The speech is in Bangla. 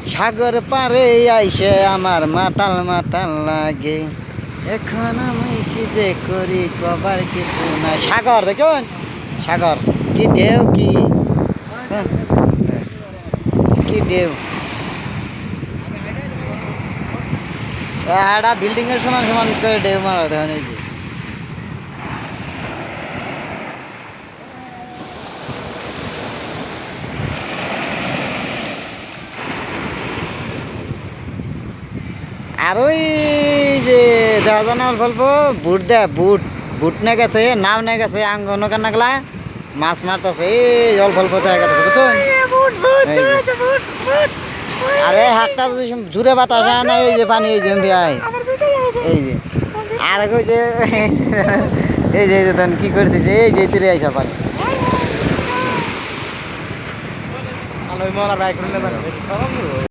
সাগর পারে আইসে আমার মাতাল মাতাল লাগে, এখন আমি কি যে করি কবার কিছু না। সাগর দেখুন, সাগর কি ঢেউ, কি কি ঢেউ। একটা বিল্ডিং এর সমান সমান করে ঢেউ মারা দেখুন এই যে। আর ওই যে দেখা যায় না অল্প অল্প বুট দেয়, বুট বুট নিয়ে গেছে, নাম নিয়ে গেছে আঙ্গন কান্নাগলা মাছ মারতেছে, এই অল্প অল্প দেখা গেছে বুঝছেন। আরে হাতটা যদি জুড়ে বাতাস হয় না, এই যে পানি এই যে ভাই এই যে। আর ওই যে এই যে তখন কি করতেছে, এই যে তীরে আইসা পানি।